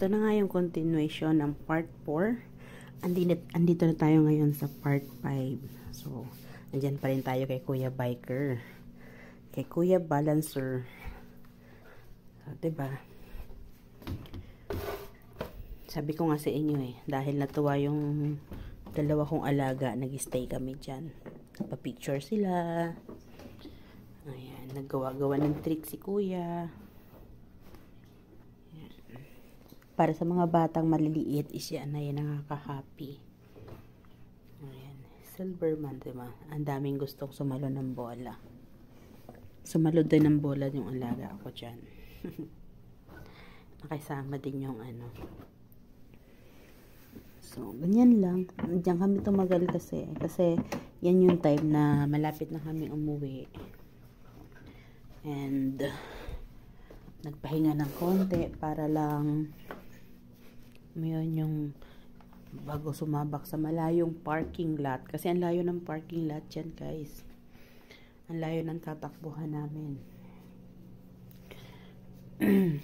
ito na nga yung continuation ng part 4. Andito na tayo ngayon sa part 5. So, nandyan pa rin tayo kay Kuya Biker. Kay Kuya Balancer. So, diba? Sabi ko nga sa inyo dahil natuwa yung dalawa kong alaga, nag-stay kami dyan. Nagpa-picture sila. Ayan, naggawa-gawa ng trick si Kuya. Para sa mga batang maliliit is yan na yan nakaka-happy. Ayan. Silverman, diba? Ang daming gustong sumalo ng bola. Sumalo din ng bola yung alaga ako dyan. Nakasama din yung ano. So, ganyan lang. Diyan kami tumagal kasi. Kasi yan yung time na malapit na kami umuwi. And nagpahinga ng konti para lang ngayon yung bago sumabak sa malayong parking lot. Kasi ang layo ng parking lot yan, guys. Ang layo ng tatakbuhan namin.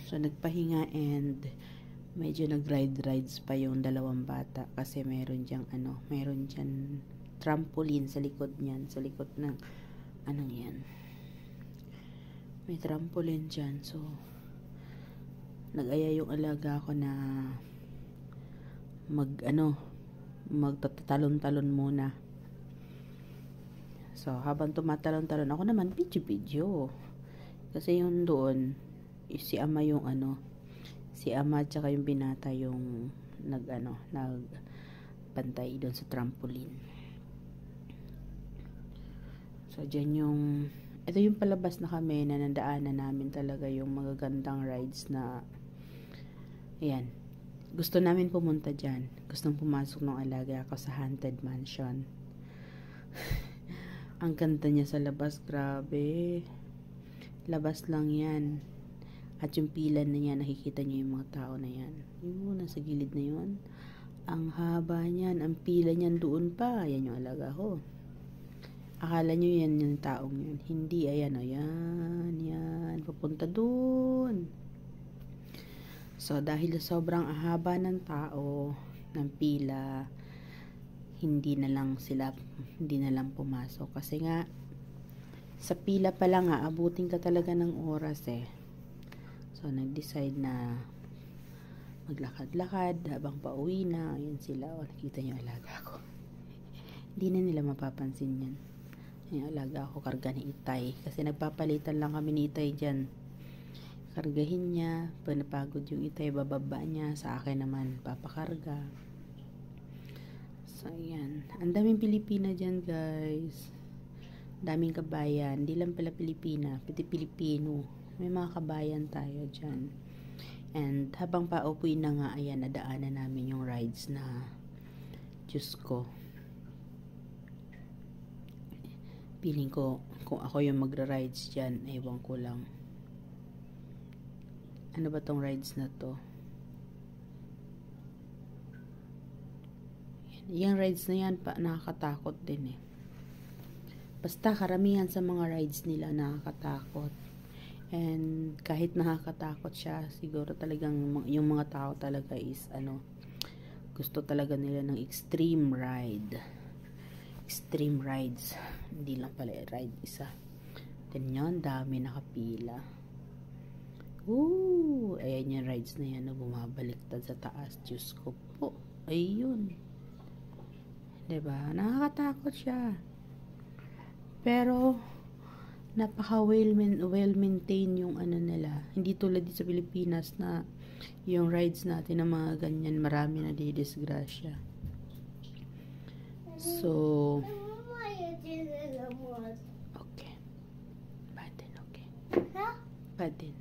So, nagpahinga and medyo nag-rides pa yung dalawang bata. Kasi meron diyang meron dyan trampoline sa likod niyan. Sa likod ng, anong yan. May trampoline dyan. So, nag-aya yung alaga ko na magtatalon-talon muna. So, habang tumatalon-talon, ako naman video. Kasi yung doon, si ama yung si ama at saka yung binata yung nagbantay doon sa trampoline. So, dyan ito yung palabas na kami na nandaanan namin talaga yung magagandang rides na, ayan. Gusto namin pumunta dyan. Gustong pumasok ng alaga ako sa Haunted Mansion. Ang ganda niya sa labas. Grabe. Labas lang yan. At yung pila na yan, nakikita niyo yung mga tao na yan. Yun, nasa gilid na yun. Ang haba niyan. Ang pila niyan doon pa. Yan yung alaga ko. Akala niyo yan yung taong yun. Hindi, ayan o. Yan. Papunta doon. So, dahil sobrang haba ng tao, ng pila, hindi na lang pumasok. Kasi nga, sa pila pa lang abutin ka talaga ng oras So, nag-decide na maglakad-lakad habang pauwi na. Ayan sila. Nakita niyo alaga ko. Hindi na nila mapapansin yan. Yung alaga ko, karga ni Itay. Kasi nagpapalitan lang kami ni Itay dyan. Kargahin niya, pag napagod yung Itay, bababa niya, sa akin naman papakarga. So, ayan. Ang daming Pilipina dyan, guys. Daming kabayan. Hindi lang pala Pilipina, pati Pilipino. May mga kabayan tayo dyan. And habang pauwi na nga, ayan, nadaanan namin yung rides na, Diyos ko. Piling ko, kung ako yung magra-rides dyan, ewan ko lang. Ano ba tong rides na to? Yung rides na yan, nakakatakot din Basta karamihan sa mga rides nila nakakatakot. And kahit nakakatakot siya, siguro talagang yung mga tao talaga is gusto talaga nila ng extreme ride. Extreme rides. Hindi lang pala ride isa. Ganyan, dami nakapila. Ooh, ayan yung rides na yan na bumabaliktad sa taas. Diyos ko po. Ayun. Diba? Nakakatakot siya. Pero, napaka well-maintain yung nila. Hindi tulad sa Pilipinas na yung rides natin na mga ganyan, marami na didisgrasya. So, okay. Batin, okay. Batin.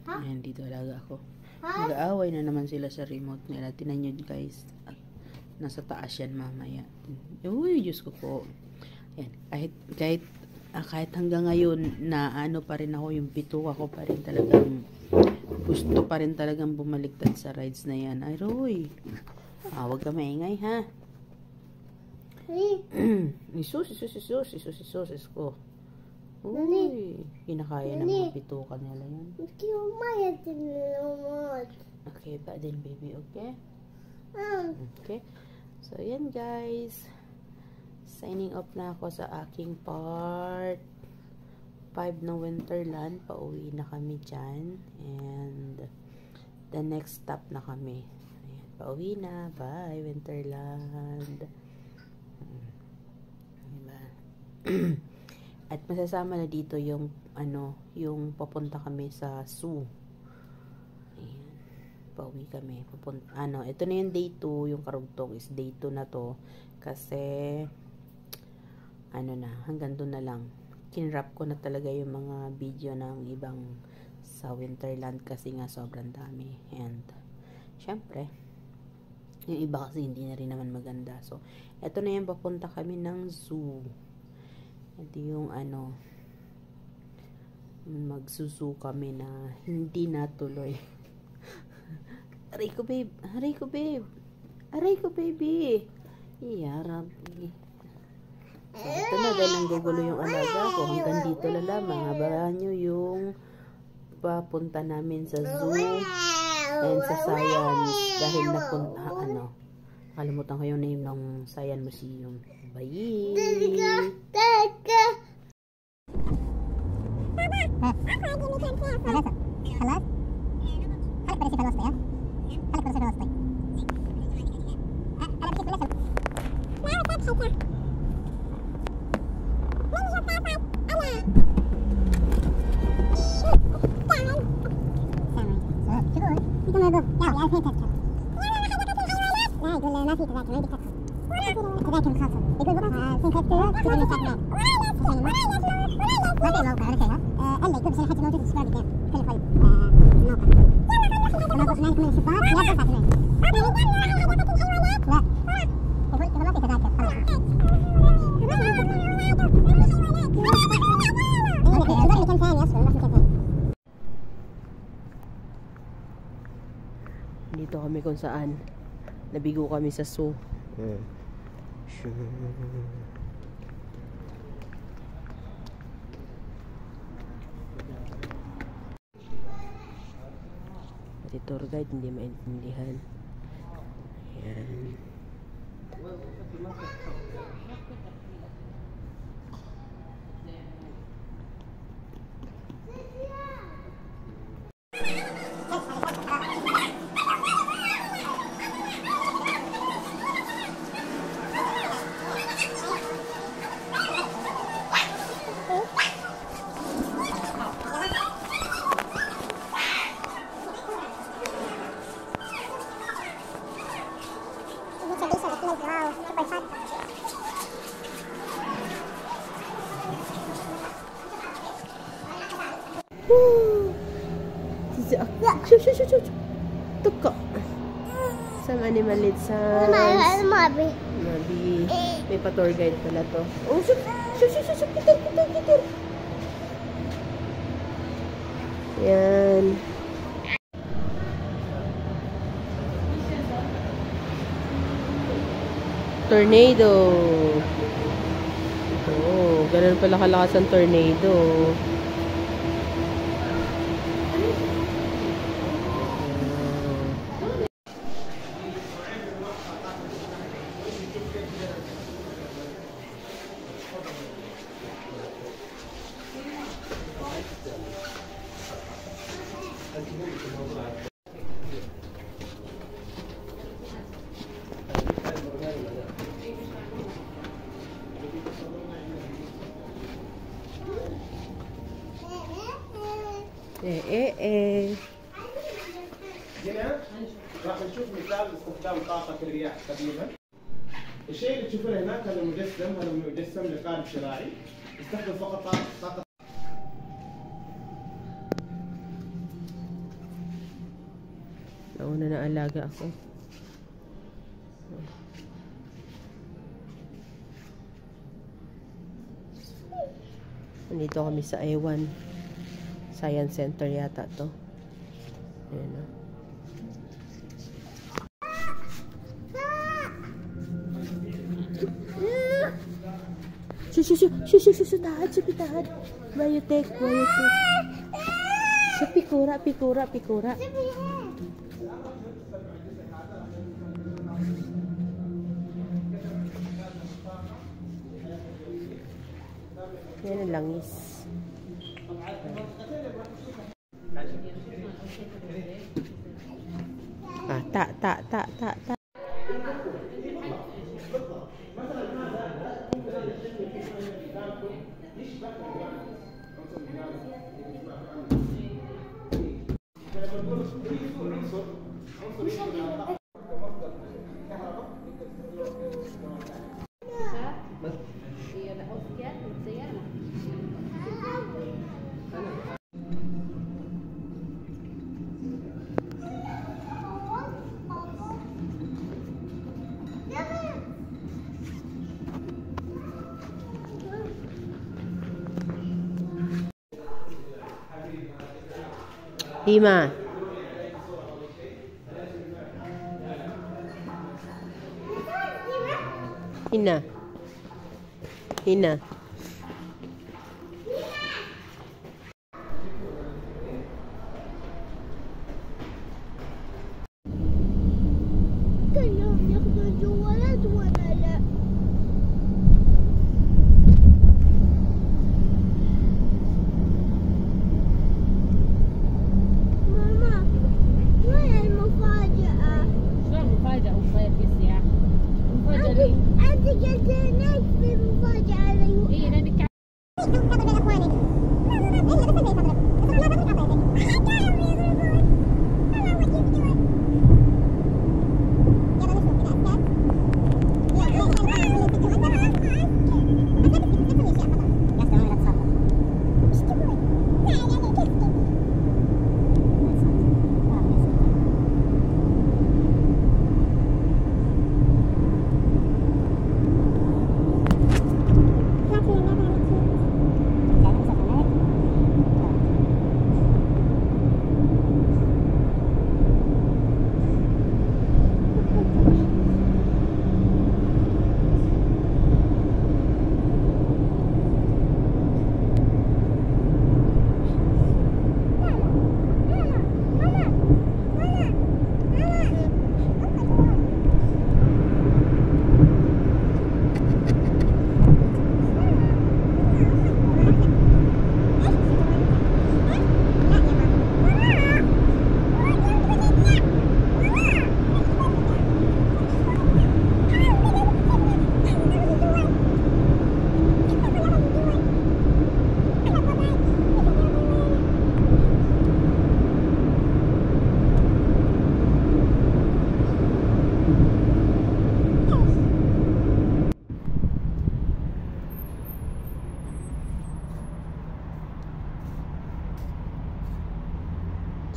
Ayan, dito alaga ako. Nag-aaway na naman sila sa remote nila. Tinan nyo, guys. Nasa taas yan mamaya. Uy, Diyos ko po. Ayan. Kahit hanggang ngayon na pa rin ako, yung pituwa ko pa rin talagang gusto pa rin talagang bumaliktad sa rides na yan. Ay, Roy. Huwag ka maingay, ha? Isus ko. Uy, kinakaya ng mga pitukan nila yan. Okay ba din, baby? Okay? Okay. So, yan guys. Signing off na ako sa aking part 5 ng Winterland. Pauwi na kami dyan. And the next stop na kami. Ayan, pauwi na. Bye, Winterland. Diba? At masasama na dito yung yung papunta kami sa zoo. Ayan. Pauwi kami. Ito na yung day 2. Yung karugtong is day 2 na to. Kasi hanggang doon na lang. Kinrap ko na talaga yung mga video ng ibang sa Winterland kasi nga sobrang dami. And syempre, yung iba kasi hindi na rin naman maganda. So, ito na yung papunta kami ng zoo. Ito yung magsusu kami na hindi natuloy. Aray ko, babe. Aray ko, babe. Aray ko, baby. Iyarap. So, ito na dahil nanggugulo yung alaga ko. Hanggang dito na lamang. Habahan nyo yung papunta namin sa zoo and sa science. Dahil napunta, kalimutan ko yung name ng Science Museum. Bye! Dito kami kung saan nabigo kami sa zoo. Pati tour guide hindi maintindihan. Ayan. Tuko. Some animal it sounds. Mabi. May pa-tour guide pala to. Oh, shoot. Kitir. Yan. Tornado. Oh, ganun pala kalakas ang tornado. هنا راح نشوف مثال استخدام طاقة الرياح تقريبا. الشيء اللي تشوفونه هناك هذا مجسم لقارب شراعي يستخدم فقط طاقة. Nauna na alaga ako. Nandito kami sa A1 Science Center yata to. Ayan na. Shush, tahad. Bayotek. Sa pikura, pikura, pikura. Yan ang langis. Ah, ta. Hima. Hina. كلهم يخرجوا ولد ولا لا؟ ماما وين المفاجأة؟ شلون مفاجأة وصاير في سياحة؟ مفاجأة ليه؟ أنت قلت هناك في مفاجأة لي. إيه لأنك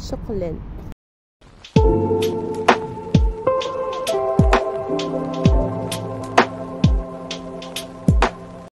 شكرا.